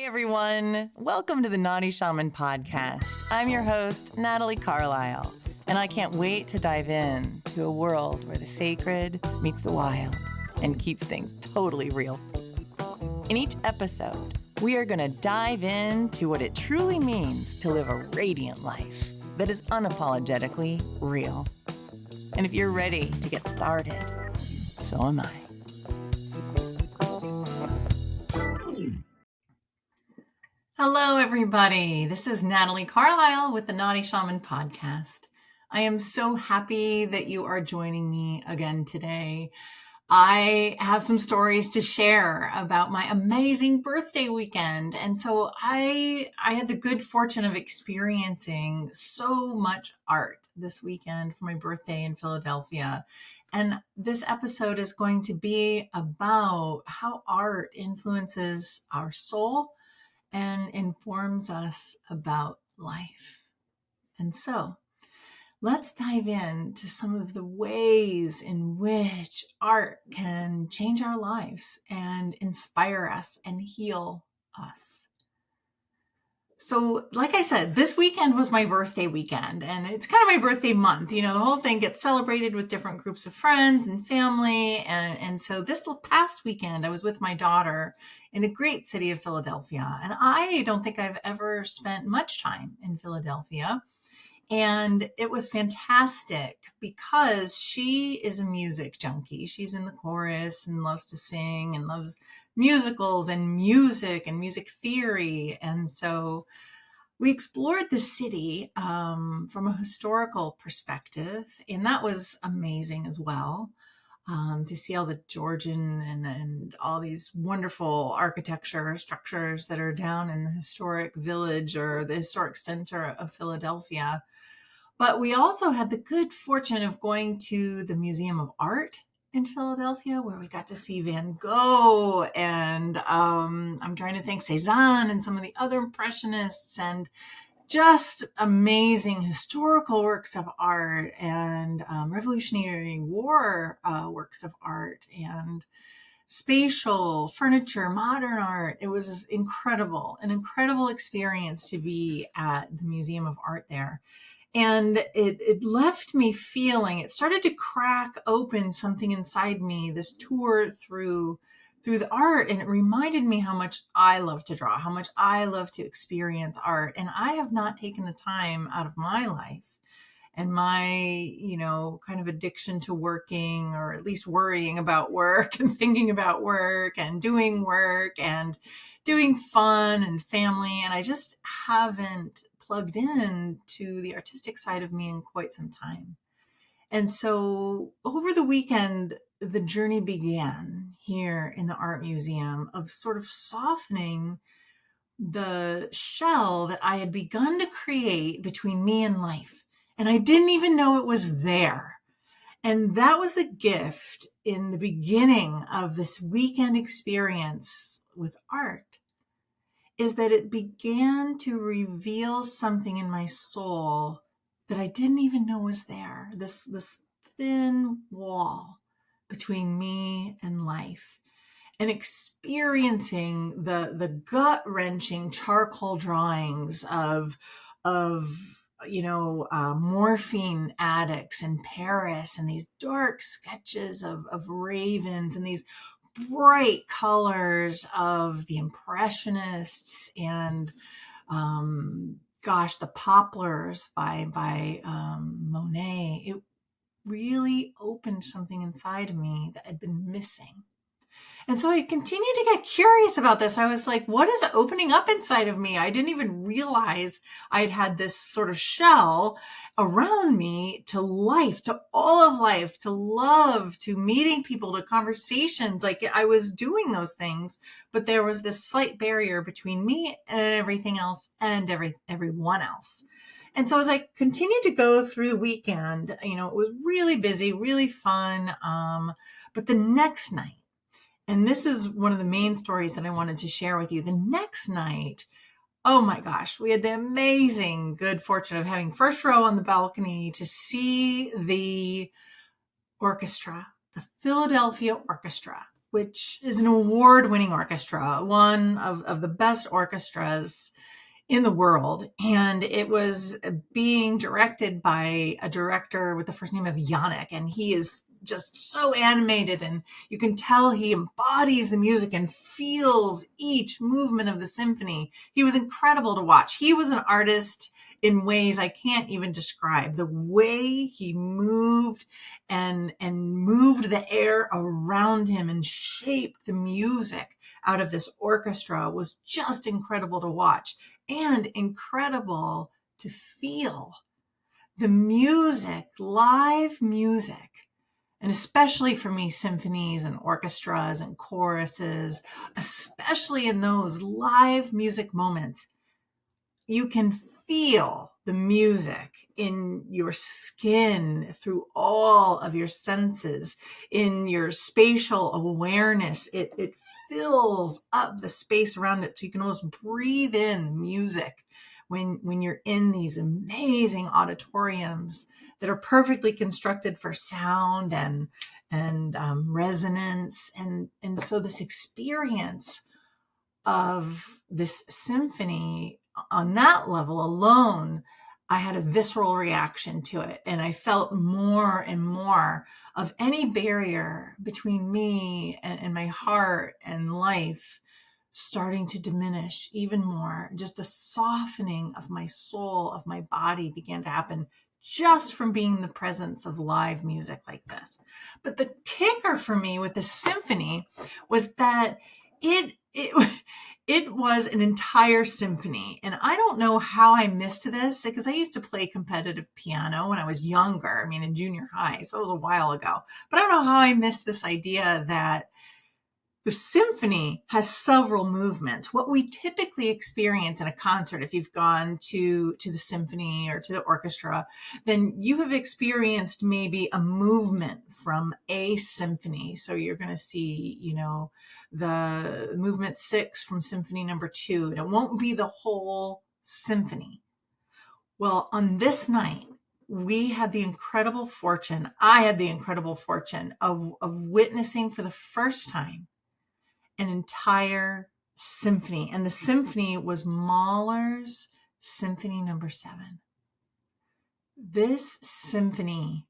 everyone. Welcome to the Naughty Shaman podcast. I'm your host, Natalie Carlisle, and I can't wait to dive in to a world where the sacred meets the wild and keeps things totally real. In each episode, we are going to dive into what it truly means to live a radiant life that is unapologetically real. And if you're ready to get started, so am I. Hello, everybody. This is Natalie Carlisle with the Naughty Shaman podcast. I am so happy that you are joining me again today. I have some stories to share about my amazing birthday weekend. And so I had the good fortune of experiencing so much art this weekend for my birthday in Philadelphia. And this episode is going to be about how art influences our soul and informs us about life. And so let's dive into some of the ways in which art can change our lives and inspire us and heal us. So, like I said, this weekend was my birthday weekend, and it's kind of my birthday month. You know, the whole thing gets celebrated with different groups of friends and family. And so this past weekend, I was with my daughter in the great city of Philadelphia. And I don't think I've ever spent much time in Philadelphia. And it was fantastic because she is a music junkie. She's in the chorus and loves to sing and loves musicals and music theory. And so we explored the city from a historical perspective, and that was amazing as well. To see all the Georgian and all these wonderful architecture structures that are down in the historic village or the historic center of Philadelphia. But we also had the good fortune of going to the Museum of Art in Philadelphia, where we got to see Van Gogh and I'm trying to think Cézanne and some of the other Impressionists, and just amazing historical works of art and Revolutionary War works of art and spatial furniture, modern art. It was an incredible experience to be at the Museum of Art there. And it left me feeling, it started to crack open something inside me, this tour through the art. And it reminded me how much I love to draw, how much I love to experience art. And I have not taken the time out of my life and my, kind of addiction to working, or at least worrying about work and thinking about work and doing fun and family. And I just haven't plugged in to the artistic side of me in quite some time. And so over the weekend, the journey began here in the art museum of sort of softening the shell that I had begun to create between me and life. And I didn't even know it was there. And that was the gift in the beginning of this weekend experience with art, is that it began to reveal something in my soul that I didn't even know was there. This thin wall between me and life, and experiencing the gut-wrenching charcoal drawings of morphine addicts in Paris, and these dark sketches of ravens, and these bright colors of the Impressionists, and the Poplars by Monet. It really opened something inside of me that had been missing. And so I continued to get curious about this. I was like, what is opening up inside of me? I didn't even realize I'd had this sort of shell around me to life, to all of life, to love, to meeting people, to conversations. Like I was doing those things, but there was this slight barrier between me and everything else and everyone else. And so as I continued to go through the weekend, it was really busy, really fun. But the next night, and this is one of the main stories that I wanted to share with you. The next night, oh my gosh, we had the amazing good fortune of having first row on the balcony to see the orchestra, the Philadelphia Orchestra. which is an award-winning orchestra, one of the best orchestras in the world. And it was being directed by a director with the first name of Yannick. And he is just so animated, and you can tell he embodies the music and feels each movement of the symphony. He was incredible to watch. He was an artist in ways I can't even describe. The way he moved and moved the air around him and shaped the music out of this orchestra was just incredible to watch and incredible to feel. The music, live music, and especially for me, symphonies and orchestras and choruses, especially in those live music moments, you can feel the music in your skin, through all of your senses, in your spatial awareness. It fills up the space around it, so you can almost breathe in music when you're in these amazing auditoriums that are perfectly constructed for sound and resonance. And so this experience of this symphony on that level alone, I had a visceral reaction to it. And I felt more and more of any barrier between me and my heart and life starting to diminish even more. Just the softening of my soul, of my body began to happen just from being in the presence of live music like this. But the kicker for me with the symphony was that it was an entire symphony. And I don't know how I missed this, because I used to play competitive piano when I was younger. I mean, in junior high. So it was a while ago. But I don't know how I missed this idea that the symphony has several movements. What we typically experience in a concert, if you've gone to the symphony or to the orchestra, then you have experienced maybe a movement from a symphony. So you're going to see, the movement 6 from symphony number 2, and it won't be the whole symphony. Well, on this night, I had the incredible fortune of witnessing for the first time an entire symphony. And the symphony was Mahler's Symphony number 7. This symphony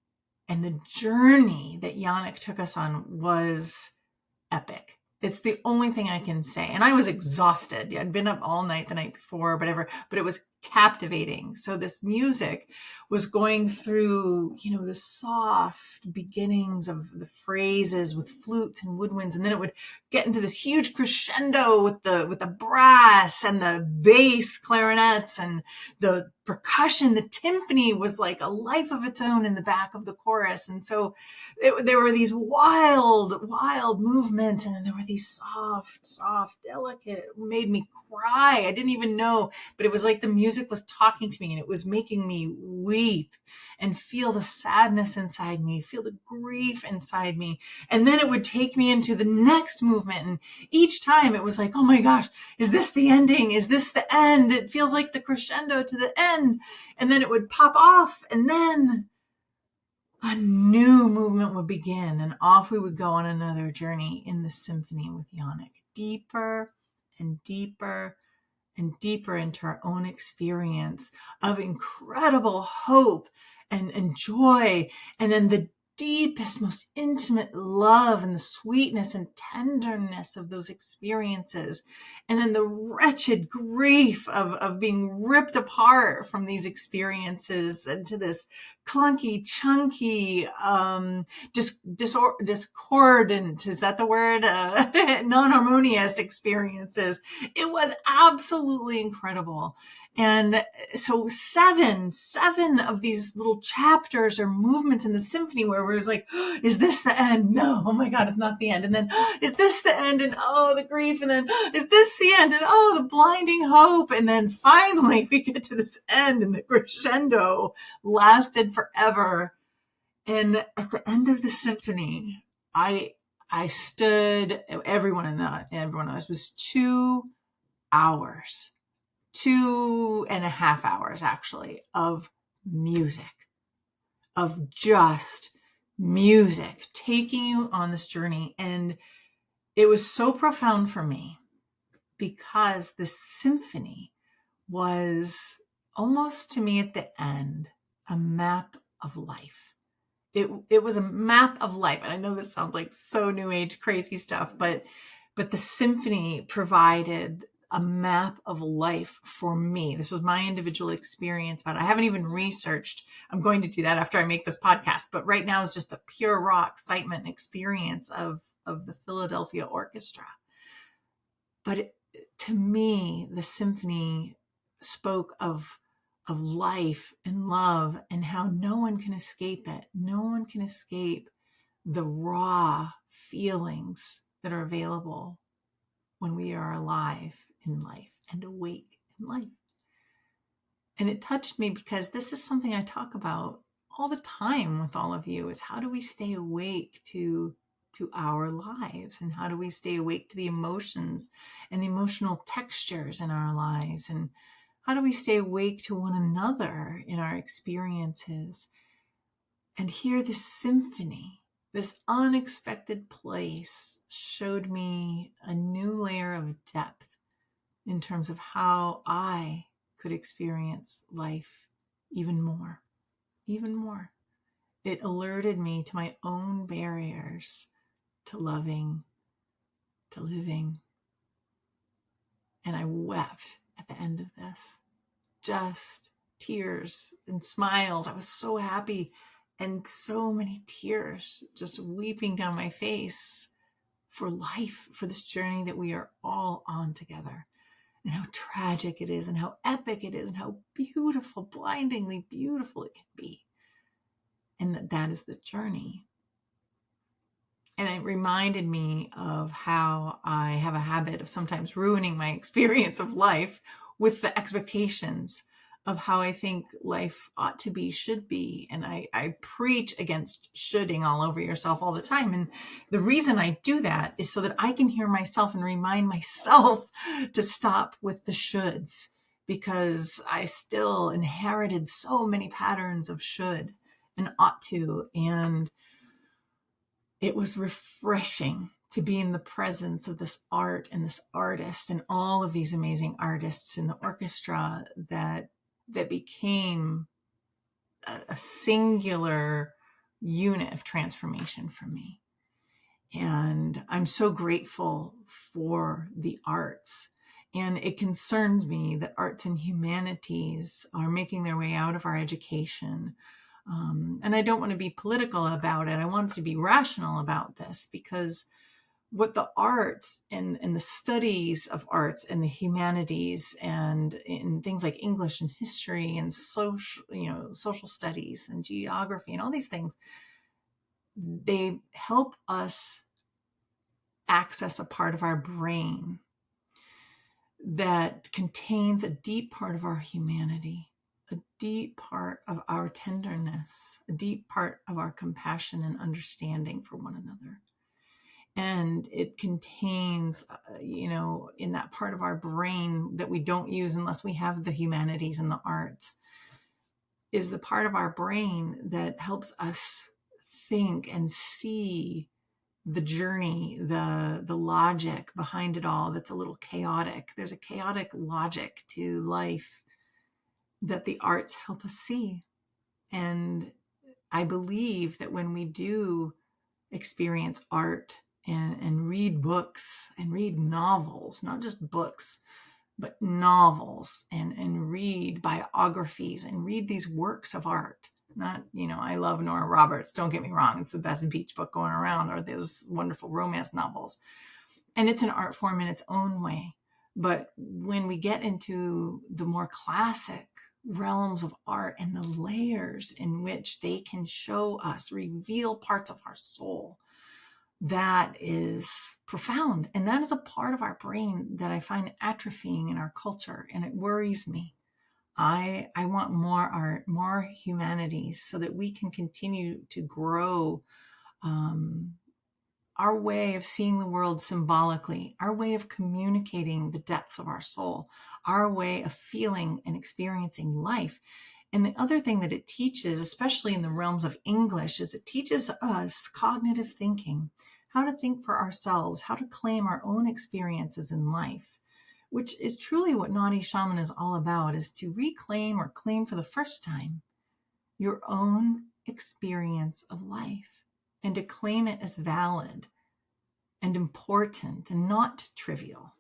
and the journey that Yannick took us on was epic. It's the only thing I can say. And I was exhausted. I'd been up all night the night before, whatever, but it was captivating. So this music was going through, the soft beginnings of the phrases with flutes and woodwinds. And then it would get into this huge crescendo with the brass and the bass clarinets and the percussion. The timpani was like a life of its own in the back of the chorus. And so there were these wild movements. And then there were these soft, delicate, made me cry. I didn't even know, but it was like the music was talking to me, and it was making me weep and feel the sadness inside me, feel the grief inside me. And then it would take me into the next movement. And each time it was like, oh my gosh, is this the ending? Is this the end? It feels like the crescendo to the end. And then it would pop off, and then a new movement would begin, and off we would go on another journey in the symphony with Yannick, deeper and deeper and deeper into our own experience of incredible hope and joy, and then the deepest, most intimate love and the sweetness and tenderness of those experiences. And then the wretched grief of being ripped apart from these experiences into this clunky, chunky, discordant, is that the word? Non-harmonious experiences. It was absolutely incredible. And so seven of these little chapters or movements in the symphony where it was like, oh, is this the end? No, oh my God, it's not the end. And then, oh, is this the end? And oh, the grief. And then, is this the end? And oh, the blinding hope. And then finally we get to this end, and the crescendo lasted forever. And at the end of the symphony, I stood, everyone of us was 2 hours. 2.5 hours actually of music, of just music taking you on this journey. And it was so profound for me because the symphony was almost, to me at the end, a map of life. It was a map of life. And I know this sounds like so new age crazy stuff, but the symphony provided a map of life for me. This was my individual experience, but I haven't even researched. I'm going to do that after I make this podcast. But right now is just the pure raw excitement and experience of the Philadelphia Orchestra. But to me, the symphony spoke of life and love and how no one can escape it. No one can escape the raw feelings that are available when we are alive in life and awake in life. And it touched me because this is something I talk about all the time with all of you, is how do we stay awake to our lives, and how do we stay awake to the emotions and the emotional textures in our lives, and how do we stay awake to one another in our experiences. And here this symphony, this unexpected place, showed me a new layer of depth in terms of how I could experience life even more. It alerted me to my own barriers to loving, to living. And I wept at the end of this. Just tears and smiles. I was so happy, and so many tears just weeping down my face for life, for this journey that we are all on together, and how tragic it is, and how epic it is, and how beautiful, blindingly beautiful it can be. And that is the journey. And it reminded me of how I have a habit of sometimes ruining my experience of life with the expectations of how I think life ought to be, should be. And I preach against shoulding all over yourself all the time. And the reason I do that is so that I can hear myself and remind myself to stop with the shoulds, because I still inherited so many patterns of should and ought to. And it was refreshing to be in the presence of this art and this artist and all of these amazing artists in the orchestra that became a singular unit of transformation for me. And I'm so grateful for the arts. And it concerns me that arts and humanities are making their way out of our education. And I don't want to be political about it. I want to be rational about this, because what the arts and the studies of arts and the humanities and in things like English and history and social studies and geography and all these things, they help us access a part of our brain that contains a deep part of our humanity, a deep part of our tenderness, a deep part of our compassion and understanding for one another. And it contains, in that part of our brain that we don't use unless we have the humanities and the arts, is the part of our brain that helps us think and see the journey, the logic behind it all that's a little chaotic. There's a chaotic logic to life that the arts help us see. And I believe that when we do experience art and read books and read novels, not just books, but novels, and read biographies and read these works of art. Not, I love Nora Roberts, don't get me wrong. It's the best beach book going around, or those wonderful romance novels. And it's an art form in its own way. But when we get into the more classic realms of art and the layers in which they can show us, reveal parts of our soul, that is profound. And that is a part of our brain that I find atrophying in our culture, and it worries me. I want more art, more humanities, so that we can continue to grow our way of seeing the world symbolically, our way of communicating the depths of our soul, our way of feeling and experiencing life. And the other thing that it teaches, especially in the realms of English, is it teaches us cognitive thinking, how to think for ourselves, how to claim our own experiences in life, which is truly what Naughty Shaman is all about, is to reclaim or claim for the first time your own experience of life and to claim it as valid and important and not trivial.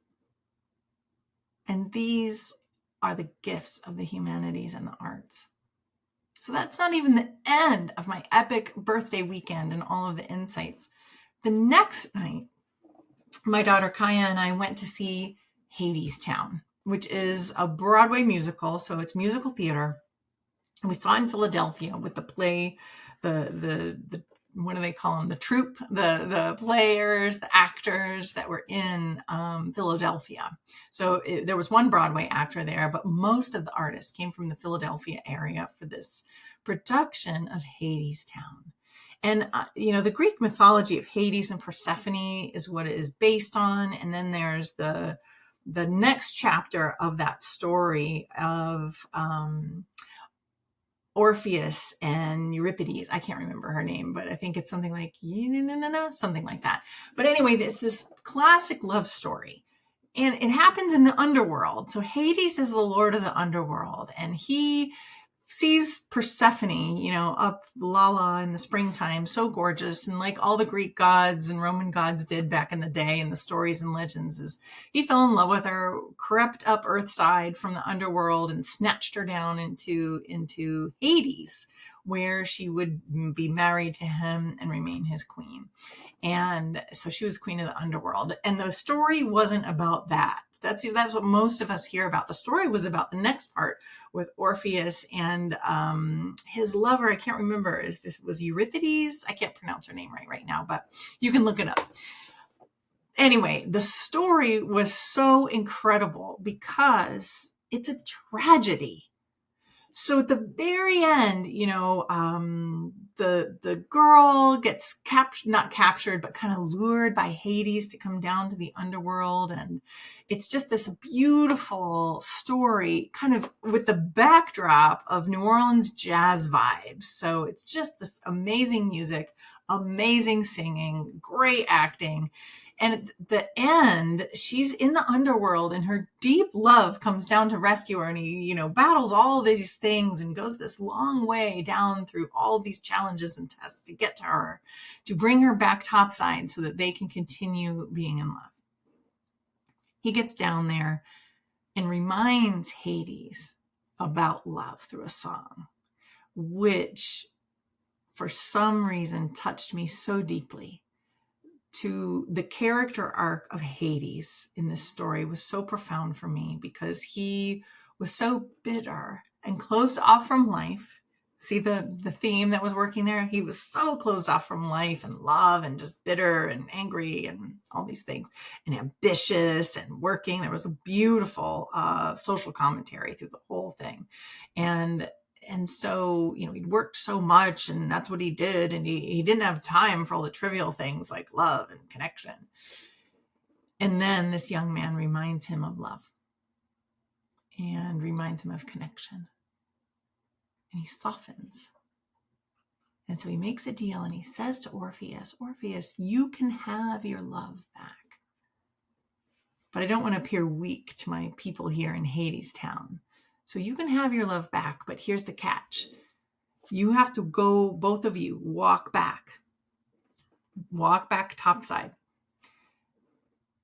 And these are the gifts of the humanities and the arts. So that's not even the end of my epic birthday weekend and all of the insights. The next night, my daughter Kaya and I went to see Hadestown, which is a Broadway musical. So it's musical theater. And we saw it in Philadelphia with the play, the what do they call them? The troupe, the players, the actors that were in Philadelphia. So there was one Broadway actor there, but most of the artists came from the Philadelphia area for this production of Hadestown. And, the Greek mythology of Hades and Persephone is what it is based on. And then there's the next chapter of that story of Orpheus and Euripides. I can't remember her name, but I think it's something like, something like that. But anyway, this classic love story. And it happens in the underworld. So Hades is the lord of the underworld. And he sees Persephone, up Lala in the springtime, so gorgeous. And like all the Greek gods and Roman gods did back in the day in the stories and legends, is he fell in love with her, crept up Earthside from the underworld and snatched her down into Hades, where she would be married to him and remain his queen. And so she was queen of the underworld. And the story wasn't about that. That's what most of us hear about. The story was about the next part with Orpheus and his lover. I can't remember if it was Euripides. I can't pronounce her name right now, but you can look it up. Anyway, the story was so incredible because it's a tragedy. So at the very end, the girl gets not captured, but kind of lured by Hades to come down to the underworld. And it's just this beautiful story, kind of with the backdrop of New Orleans jazz vibes. So it's just this amazing music, amazing singing, great acting. And at the end, she's in the underworld and her deep love comes down to rescue her. And he, battles all these things and goes this long way down through all these challenges and tests to get to her, to bring her back topside so that they can continue being in love. He gets down there and reminds Hades about love through a song, which for some reason touched me so deeply. To the character arc of Hades in this story was so profound for me because he was so bitter and closed off from life. See the theme that was working there? He was so closed off from life and love and just bitter and angry and all these things and ambitious and working. There was a beautiful social commentary through the whole thing. And so, he'd worked so much and that's what he did. And he didn't have time for all the trivial things like love and connection. And then this young man reminds him of love and reminds him of connection. And he softens. And so he makes a deal and he says to Orpheus, you can have your love back. But I don't want to appear weak to my people here in Hadestown. So you can have your love back, but here's the catch. You have to go, both of you, walk back topside.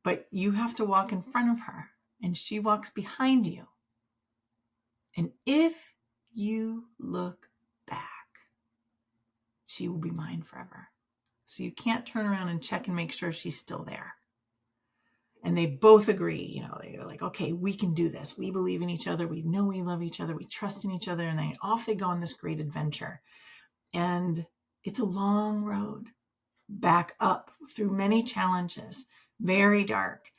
But you have to walk in front of her, and she walks behind you. And if you look back, she will be mine forever. So you can't turn around and check and make sure she's still there. And they both agree, they're like, okay, we can do this. We believe in each other. We know we love each other. We trust in each other. And then off they go on this great adventure. And it's a long road back up through many challenges, very dark.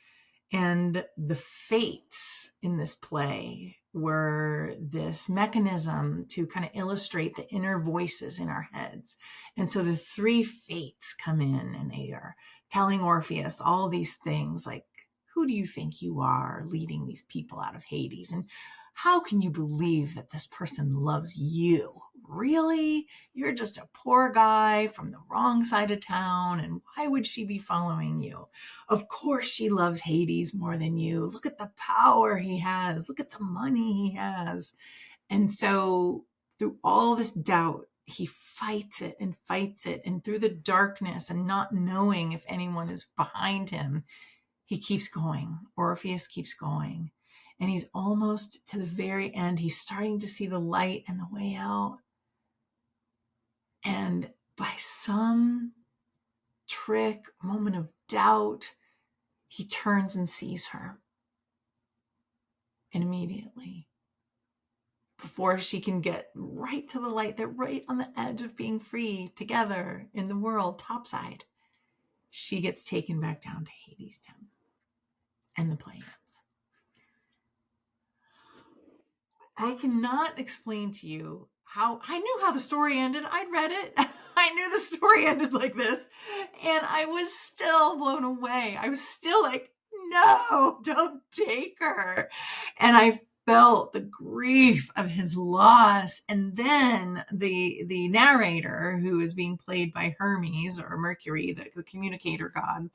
And the fates in this play were this mechanism to kind of illustrate the inner voices in our heads. And so the three fates come in and they are telling Orpheus all these things like, who do you think you are leading these people out of Hades? And how can you believe that this person loves you? Really? You're just a poor guy from the wrong side of town. And why would she be following you? Of course she loves Hades more than you. Look at the power he has. Look at the money he has. And so through all this doubt, he fights it and fights it. And through the darkness and not knowing if anyone is behind him, he keeps going. Orpheus keeps going. And he's almost to the very end. He's starting to see the light and the way out. And by some trick, moment of doubt, he turns and sees her. And immediately, before she can get right to the light, they're right on the edge of being free together in the world, topside. She gets taken back down to Hades' town. And the play ends. I cannot explain to you how I knew how the story ended. I'd read it. I knew the story ended like this. And I was still blown away. I was still like, no, don't take her. And I felt the grief of his loss. And then the narrator, who is being played by Hermes or Mercury, the communicator god,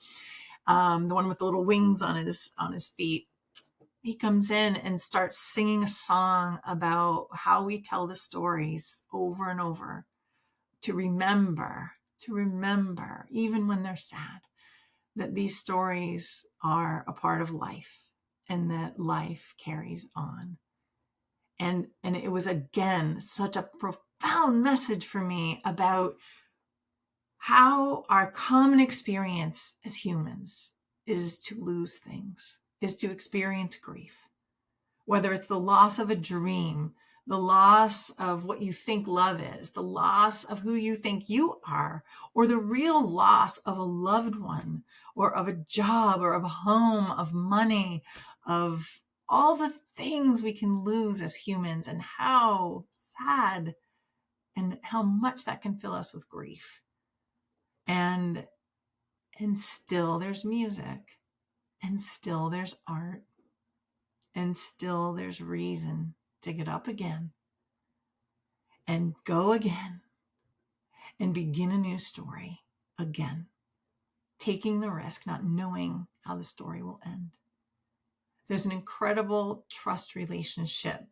the one with the little wings on his feet, he comes in and starts singing a song about how we tell the stories over and over to remember, even when they're sad, that these stories are a part of life and that life carries on. And it was, again, such a profound message for me about how our common experience as humans is to lose things, is to experience grief. Whether it's the loss of a dream, the loss of what you think love is, the loss of who you think you are, or the real loss of a loved one, or of a job, or of a home, of money, of all the things we can lose as humans, and how sad and how much that can fill us with grief. And still there's music, and still there's art, and still there's reason to get up again and go again and begin a new story again, taking the risk, not knowing how the story will end. There's an incredible trust relationship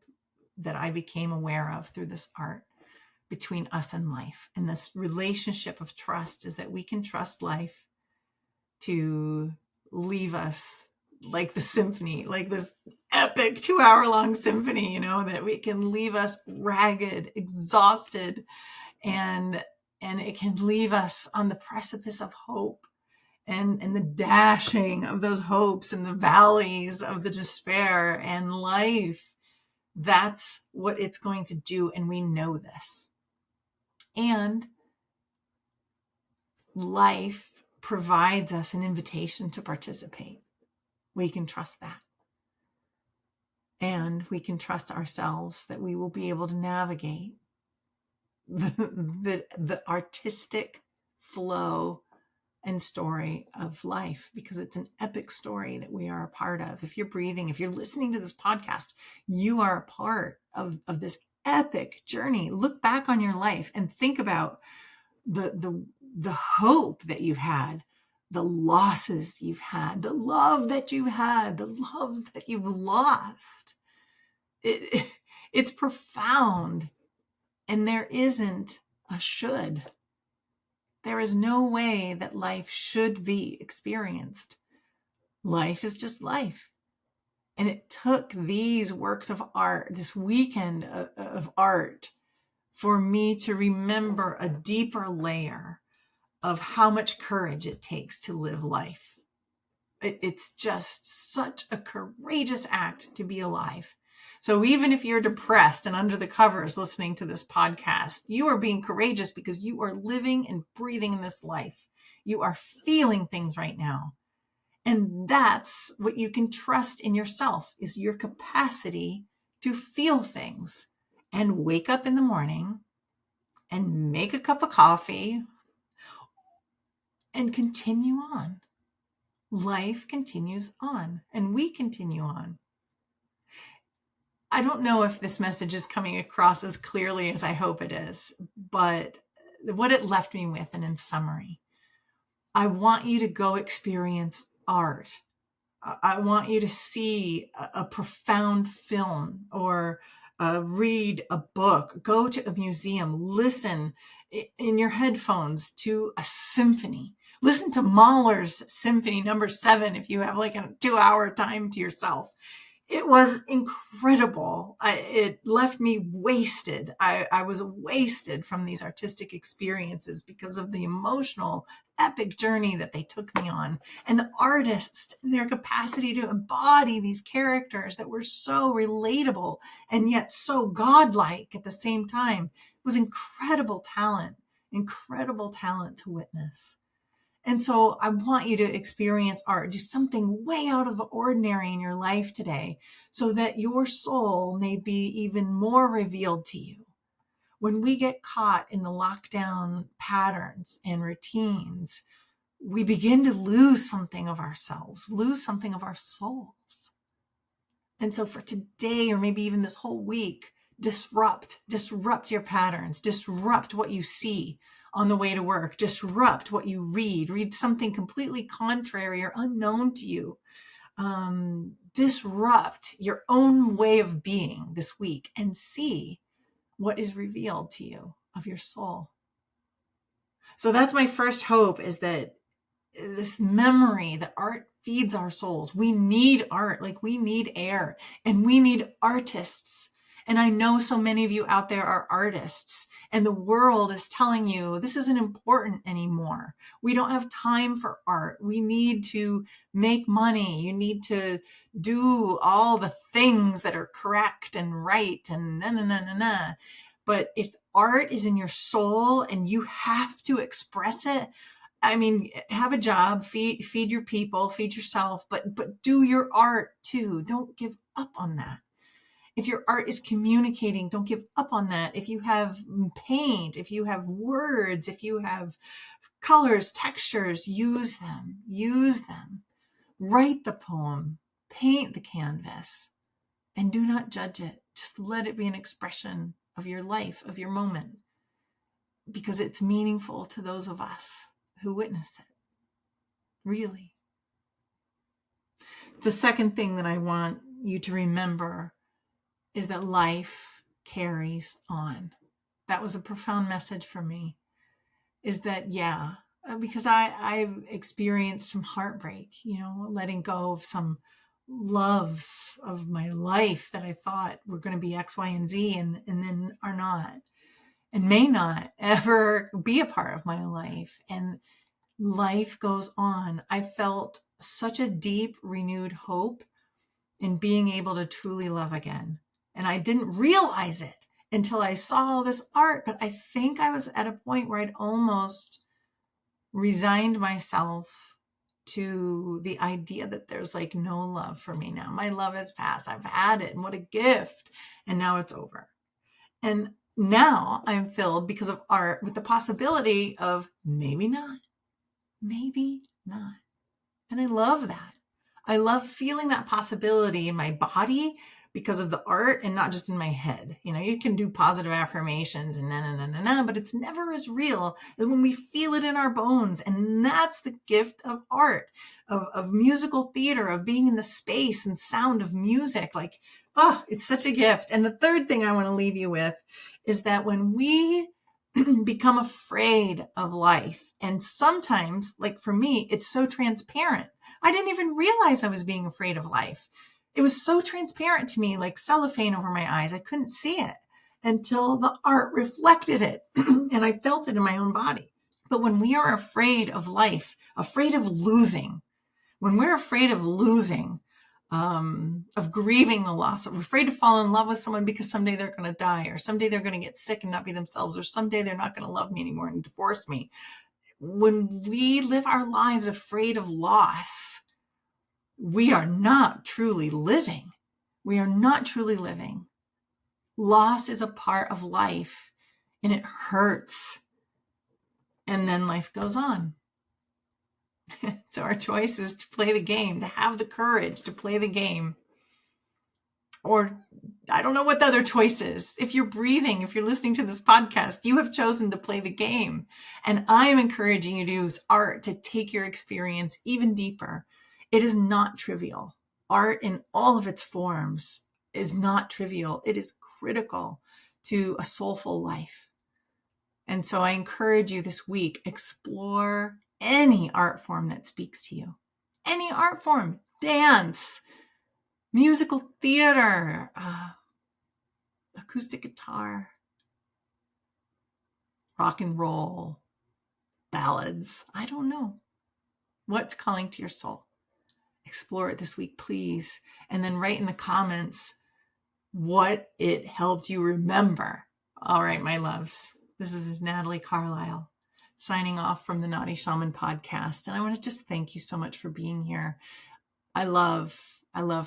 that I became aware of through this art between us and life. And this relationship of trust is that we can trust life to leave us like the symphony, like this epic 2-hour-long symphony, that we can leave us ragged, exhausted, and it can leave us on the precipice of hope and the dashing of those hopes and the valleys of the despair and life. That's what it's going to do. And we know this. And life provides us an invitation to participate. We can trust that. And we can trust ourselves that we will be able to navigate the artistic flow and story of life, because it's an epic story that we are a part of. If you're breathing, if you're listening to this podcast, you are a part of this epic journey. Look back on your life and think about the hope that you've had, the losses you've had, the love that you had, the love that you've lost. It's profound. And there isn't a should. There is no way that life should be experienced. Life is just life. And it took these works of art, this weekend of art, for me to remember a deeper layer of how much courage it takes to live life. It's just such a courageous act to be alive. So even if you're depressed and under the covers listening to this podcast, you are being courageous because you are living and breathing in this life. You are feeling things right now. And that's what you can trust in yourself, is your capacity to feel things and wake up in the morning and make a cup of coffee and continue on. life continues on and we continue on. I don't know if this message is coming across as clearly as I hope it is, but what it left me with, and in summary, I want you to go experience art. I want you to see a profound film or read a book, go to a museum, listen in your headphones to a symphony. Listen to Mahler's Symphony No. 7 if you have like a 2-hour time to yourself. It was incredible. It left me wasted. I was wasted from these artistic experiences because of the emotional, epic journey that they took me on. And the artists and their capacity to embody these characters that were so relatable and yet so godlike at the same time. It was incredible talent to witness. And so I want you to experience art, do something way out of the ordinary in your life today so that your soul may be even more revealed to you. When we get caught in the lockdown patterns and routines, we begin to lose something of ourselves, lose something of our souls. And so for today, or maybe even this whole week, disrupt your patterns, disrupt what you see on the way to work, disrupt what you read something completely contrary or unknown to you. Disrupt your own way of being this week and see what is revealed to you of your soul. So that's my first hope, is that this memory that art feeds our souls. We need art, like we need air, and we need artists. And I know so many of you out there are artists, and the world is telling you this isn't important anymore. We don't have time for art. We need to make money. You need to do all the things that are correct and right and na. But if art is in your soul and you have to express it, I mean, have a job, feed your people, feed yourself, but do your art too. Don't give up on that. If your art is communicating, don't give up on that. If you have paint, if you have words, if you have colors, textures, use them. Write the poem, paint the canvas, and do not judge it. Just let it be an expression of your life, of your moment, because it's meaningful to those of us who witness it. Really. The second thing that I want you to remember is that life carries on. That was a profound message for me, is that, because I've experienced some heartbreak, letting go of some loves of my life that I thought were going to be X, Y, and Z, and then are not, and may not ever be a part of my life. And life goes on. I felt such a deep, renewed hope in being able to truly love again. And I didn't realize it until I saw all this art. But I think I was at a point where I'd almost resigned myself to the idea that there's like no love for me now. My love has passed. I've had it, and what a gift. And now it's over. And now I'm filled, because of art, with the possibility of maybe not. And I love that. I love feeling that possibility in my body because of the art, and not just in my head. You can do positive affirmations and but it's never as real as when we feel it in our bones. And that's the gift of art, of musical theater, of being in the space and sound of music. Like, it's such a gift. And the third thing I want to leave you with is that when we become afraid of life, and sometimes, like for me, it's so transparent. I didn't even realize I was being afraid of life. It was so transparent to me, like cellophane over my eyes. I couldn't see it until the art reflected it and I felt it in my own body. But when we are afraid of life, afraid of losing, when we're afraid of losing, of grieving the loss, of afraid to fall in love with someone because someday they're going to die, or someday they're going to get sick and not be themselves, or someday they're not going to love me anymore and divorce me. When we live our lives afraid of loss, we are not truly living. Loss is a part of life, and it hurts. And then life goes on. So our choice is to play the game, to have the courage to play the game. Or I don't know what the other choice is. If you're breathing, if you're listening to this podcast, you have chosen to play the game. And I am encouraging you to use art to take your experience even deeper. It is not trivial. Art in all of its forms is not trivial. It is critical to a soulful life. And so I encourage you this week, explore any art form that speaks to you. Any art form, dance, musical theater, acoustic guitar, rock and roll, ballads. I don't know. What's calling to your soul? Explore it this week, please. And then write in the comments what it helped you remember. All right, my loves. This is Natalie Carlisle signing off from the Naughty Shaman podcast. And I want to just thank you so much for being here. I love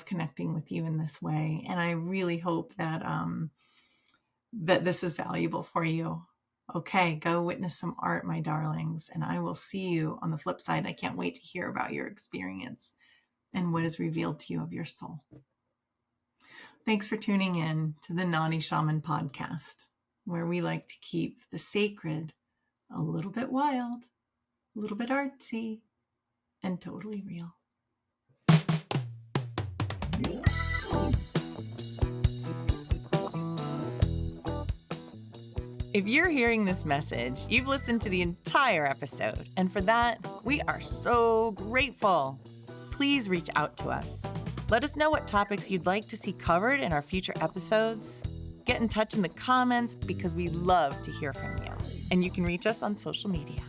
connecting with you in this way. And I really hope that that this is valuable for you. Okay, go witness some art, my darlings. And I will see you on the flip side. I can't wait to hear about your experience and what is revealed to you of your soul. Thanks for tuning in to the Naughty Shaman podcast, where we like to keep the sacred a little bit wild, a little bit artsy, and totally real. If you're hearing this message, you've listened to the entire episode, and for that, we are so grateful. Please reach out to us. Let us know what topics you'd like to see covered in our future episodes. Get in touch in the comments because we love to hear from you. And you can reach us on social media.